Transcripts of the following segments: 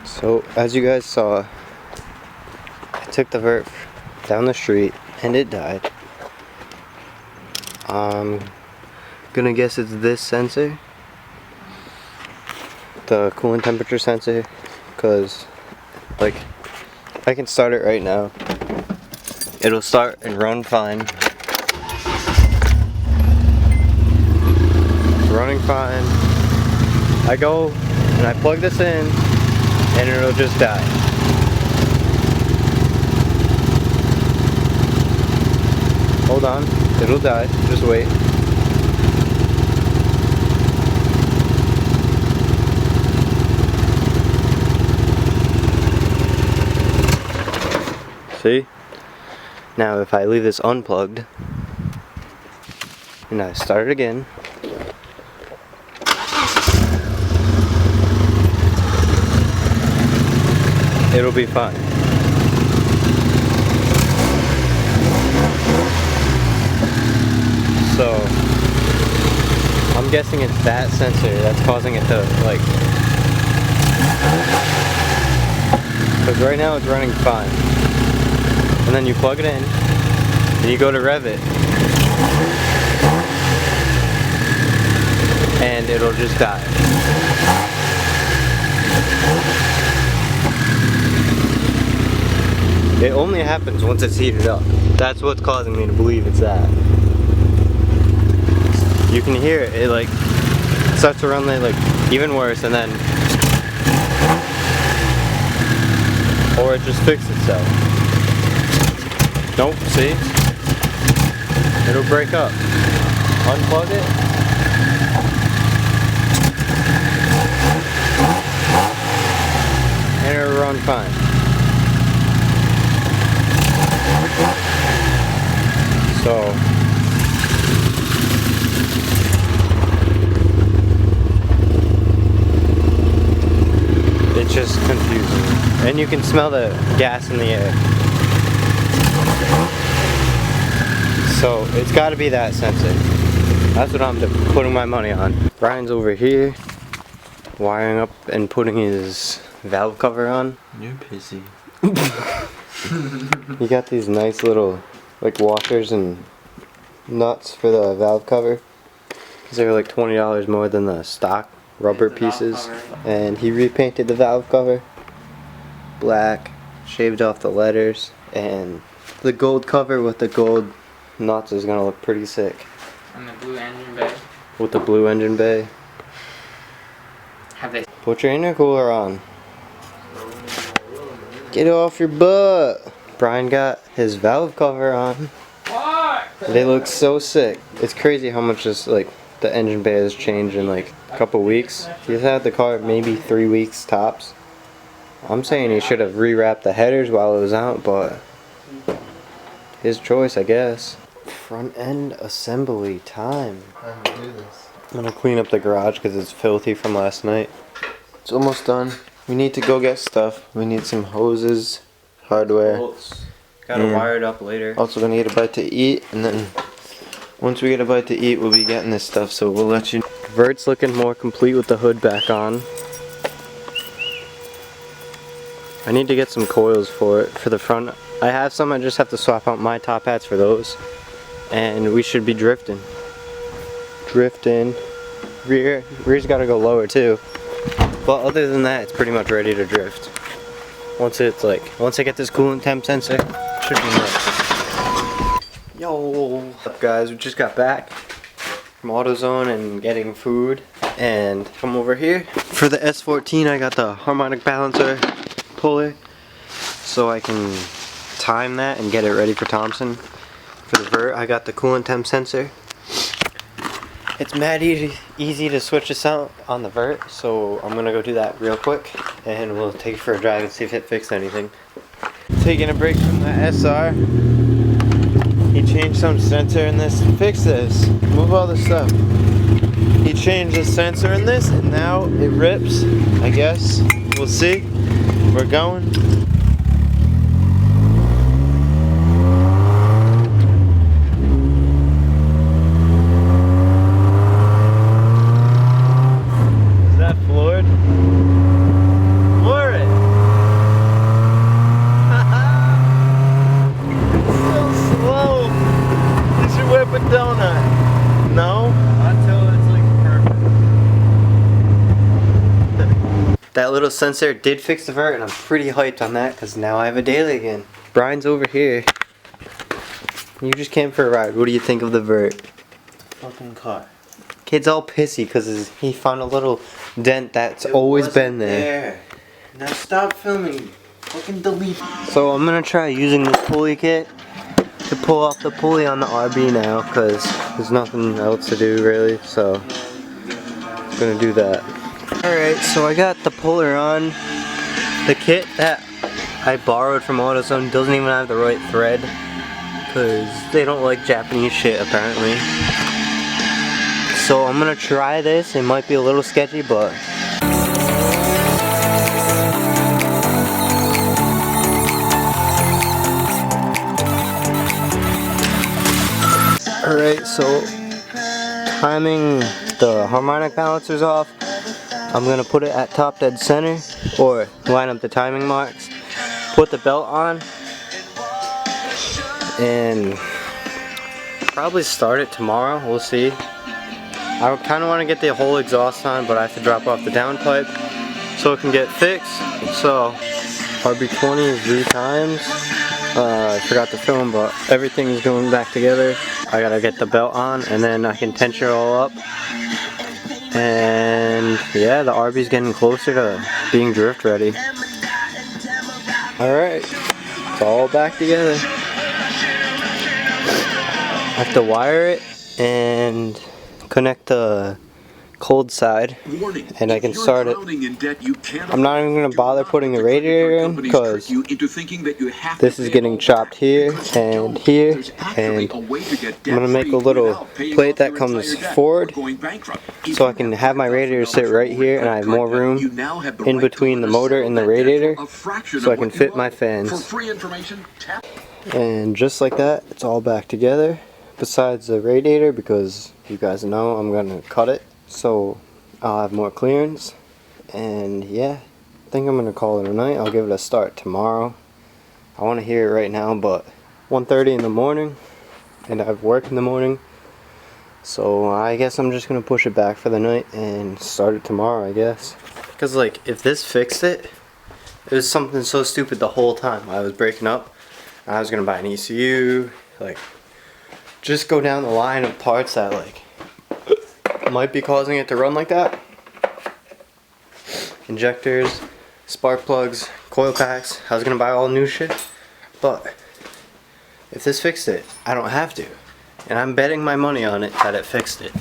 So as you guys saw, I took the vert down the street and it died. I'm gonna guess it's this sensor, the coolant temperature sensor, because like I can start it right now. It'll start and run fine. Running fine. I go and I plug this in and it'll just die. Hold on, it'll die, just wait. See? Now if I leave this unplugged and I start it again, it'll be fine. So I'm guessing it's that sensor that's causing it to like, because right now it's running fine. And then you plug it in and you go to rev it and it'll just die. It only happens once it's heated up. That's what's causing me to believe it's that. You can hear it, it like starts to run like even worse, and then, or it just fixed itself. Nope, see? It'll break up. Unplug it. And it'll run fine. So it's just confusing. And you can smell the gas in the air. So it's got to be that sensor. That's what I'm putting my money on. Brian's over here wiring up and putting his valve cover on. You're pissy. You got these nice little like washers and nuts for the valve cover. They're like $20 more than the stock rubber pieces. And he repainted the valve cover black, shaved off the letters, and the gold cover with the gold nuts is gonna look pretty sick. And the blue engine bay. With the blue engine bay. Have they? Put your intercooler on. Get off your butt. Brian got his valve cover on. What? They look so sick. It's crazy how much this like the engine bay has changed in like a couple weeks. He's had the car maybe 3 weeks tops. I'm saying he should have rewrapped the headers while it was out, but his choice, I guess. Front end assembly time. I'm gonna do this. I'm gonna clean up the garage because it's filthy from last night. It's almost done. We need to go get stuff. We need some hoses, hardware. Gotta wire it up later. Also gonna get a bite to eat, and then once we get a bite to eat, we'll be getting this stuff, so we'll let you know. Vert's looking more complete with the hood back on. I need to get some coils for it, for the front. I have some, I just have to swap out my top hats for those. And we should be drifting. Drifting. Rear's gotta go lower too. But other than that, it's pretty much ready to drift. Once I get this coolant temp sensor, it should be nice. Yo, what's up guys? We just got back from AutoZone and getting food. And come over here. For the S14, I got the harmonic balancer puller, so I can time that and get it ready for Thompson. For the vert, I got the coolant temp sensor. It's mad easy to switch this out on the vert, so I'm gonna go do that real quick and we'll take it for a drive and see if it fixed anything. Taking a break from the SR. He changed some sensor in this. Fix this. Move all this stuff. He changed the sensor in this and now it rips, I guess. We'll see. We're going. Is that floored? Floor it! that little sensor did fix the vert, and I'm pretty hyped on that because now I have a daily again. Brian's over here. You just came for a ride. What do you think of the vert? Fucking car. Kid's all pissy because he found a little dent that's always been there. Now stop filming. Fucking delete. So I'm gonna try using this pulley kit to pull off the pulley on the RB now because there's nothing else to do really. So I'm gonna do that. Alright, so I got the puller on. The kit that I borrowed from AutoZone doesn't even have the right thread because they don't like Japanese shit apparently. So I'm gonna try this. It might be a little sketchy, but alright, so timing the harmonic balancers off, I'm gonna put it at top dead center or line up the timing marks, put the belt on, and probably start it tomorrow. We'll see. I kind of want to get the whole exhaust on, but I have to drop off the downpipe so it can get fixed. So RB20 is retimed. I forgot to film, but everything is going back together. I gotta get the belt on and then I can tension it all up. And yeah, the RB's getting closer to being drift ready. Alright, it's all back together. I have to wire it and connect the cold side, and I can start it. I'm not even going to bother putting the radiator in because this is getting chopped here and here, and I'm going to make a little plate that comes forward so I can have my radiator sit right here and I have more room in between the motor and the radiator so I can fit my fans. And just like that, it's all back together besides the radiator because you guys know I'm going to cut it so I'll have more clearance. And yeah, I think I'm going to call it a night. I'll give it a start tomorrow. I want to hear it right now, but 1:30 in the morning and I have work in the morning, so I guess I'm just going to push it back for the night and start it tomorrow, I guess. Because like if this fixed it, it was something so stupid the whole time. I was breaking up, I was going to buy an ECU, like just go down the line of parts that like might be causing it to run like that. Injectors, spark plugs, coil packs. I was gonna buy all new shit, but if this fixed it, I don't have to, and I'm betting my money on it that it fixed it.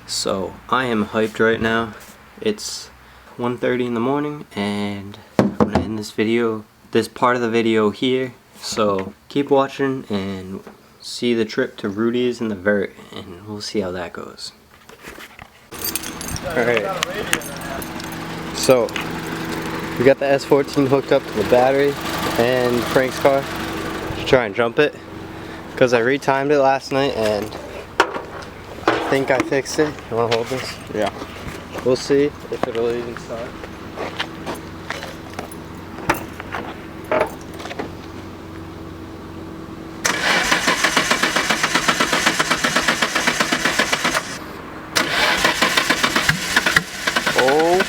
So I am hyped right now. It's 1:30 in the morning, and I'm gonna end this video, this part of the video here. So keep watching and see the trip to Rudy's and the vert, and we'll see how that goes. Alright, so we got the S14 hooked up to the battery and Frank's car to try and jump it because I retimed it last night and I think I fixed it. You want to hold this? Yeah. We'll see if it'll even start. Oh.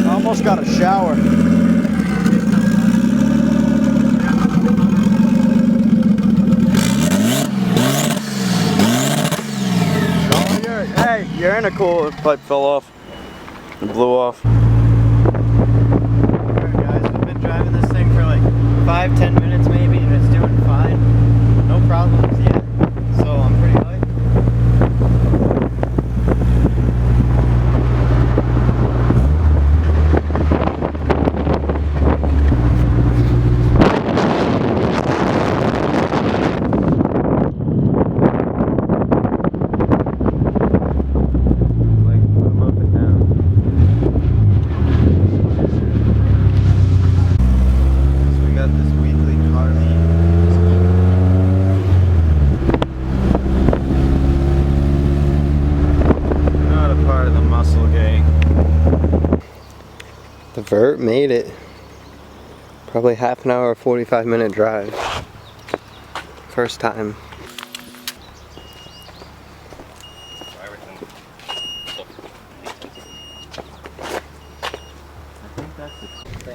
Almost got a shower. Hey, your intercooler pipe fell off. It blew off. Alright guys, we've been driving this thing for like 5-10 minutes maybe, and it's doing fine. No problems yet. So I'm pretty hyped. The vert made it. Probably half an hour or 45-minute drive. First time.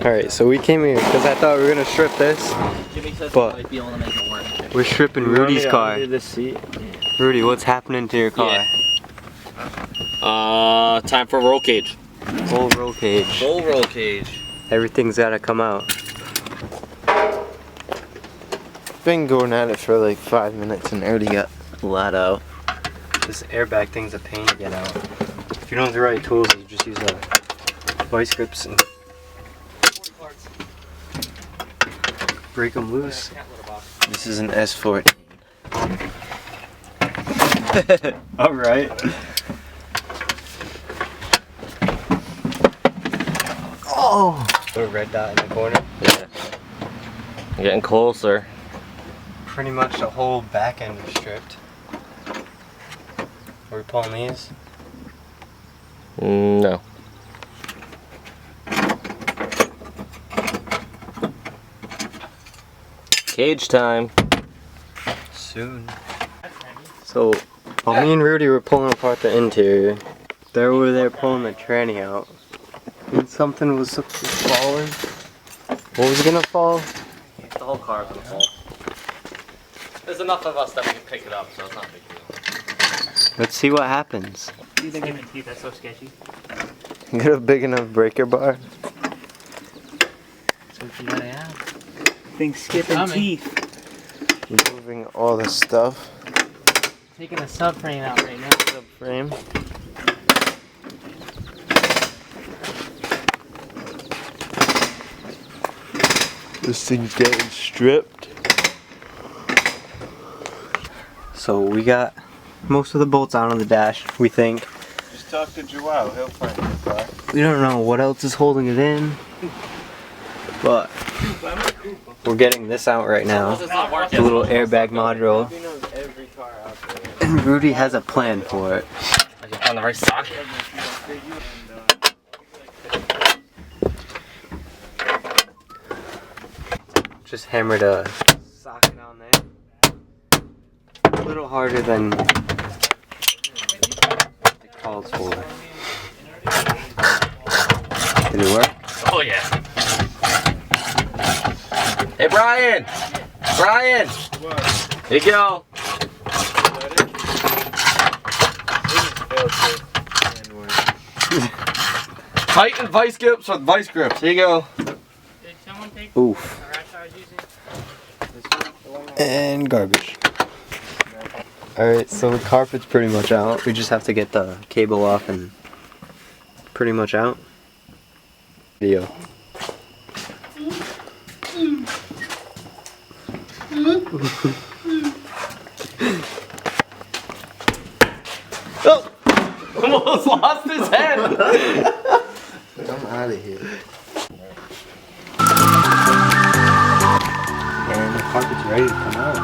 Alright, so we came here because I thought we were going to strip this, but we're stripping Rudy's car. Rudy, what's happening to your car? Time for roll cage. Full roll cage. Full roll cage. Everything's got to come out. Been going at it for like 5 minutes and already got a lot out. This airbag thing's a pain to get out. If you don't have the right tools, you just use vice grips and break them loose. This is an S14. Alright. Oh! Put a red dot in the corner. Yeah. Getting closer. Pretty much the whole back end was stripped. Are we pulling these? No. Cage time. Soon. So, while me and Rudy were pulling apart the interior, they were over there pulling the tranny out. And something was falling. What was gonna fall? The whole car's gonna fall. There's enough of us that we can pick it up, so it's not a big deal. Let's see what happens. You think my teeth, that's so sketchy. Get a big enough breaker bar. That's what you gotta have. Things skipping teeth. Removing all the stuff. Taking the subframe out right now. Subframe. This thing's getting stripped. So we got most of the bolts out on the dash, we think. Just talk to Joao, he'll find the car. We don't know what else is holding it in, but we're getting this out right now. The little airbag module. And Rudy has a plan for it. I can find the right socket. Just hammered a socket on there. A little harder than it calls for. Did it work? Oh yeah. Hey Brian! Brian! What? Here you go. Tighten vice grips with vice grips. Here you go. Did someone take Oof. the ratchet I was using? And garbage. Alright, so the carpet's pretty much out. We just have to get the cable off and pretty much out. Video. Oh! Almost lost his head! I'm out of here. And the carpet's ready to come out.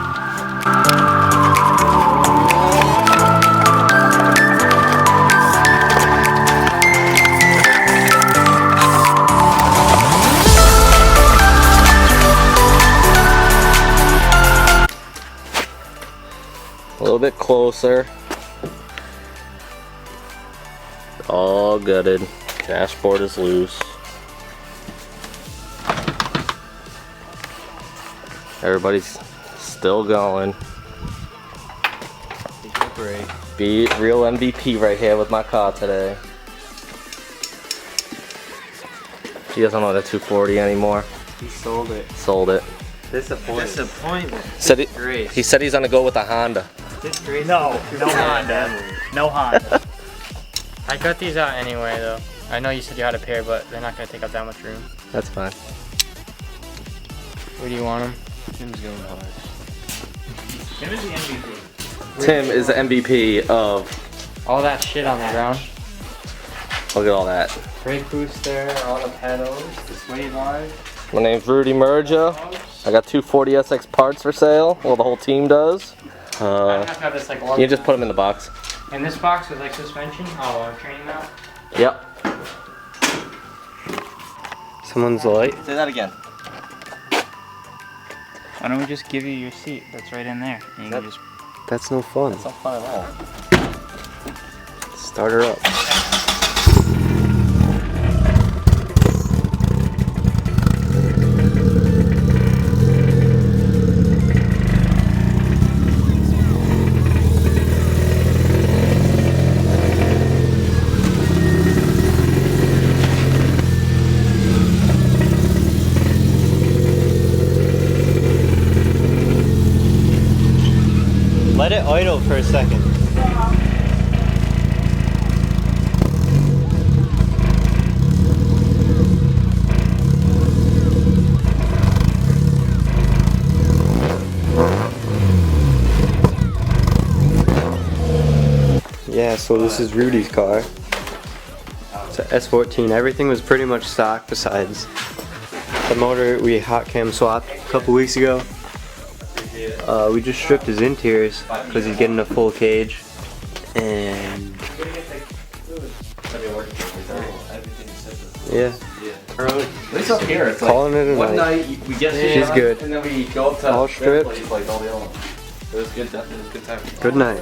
A little bit closer. All gutted. Dashboard is loose. Everybody's still going. Be real MVP right here with my car today. He doesn't know the 240 anymore. He sold it. Sold it. Disappointment. Said Great. he said he's gonna go with a Honda. No, no Honda. No Honda. I cut these out anyway, though. I know you said you had a pair, but they're not gonna take up that much room. That's fine. Where do you want them? Tim's going hard. Tim is the MVP. Tim is the MVP of. All that shit on the ground. Look at all that. Brake booster, all the pedals, the sway bars. My name's Rudy Merja. I got 240 SX parts for sale. Well, the whole team does. I have to have this like You just put them in the box. in this box with like suspension. Oh, training mount. Yep. Someone's light. Say that again. Why don't we just give you your seat that's right in there? And you can just That's no fun. It's not fun at all. Start her up. Let it idle for a second. Yeah, so this is Rudy's car. It's an S14. Everything was pretty much stock besides the motor we hot cam swapped a couple weeks ago. We just stripped his interiors because he's getting a full cage, and yeah, At least up here, it's calling it a one night. night we get She's good. and then we go up to All their stripped. place like all the other ones. It was good. It was a good time. Good night.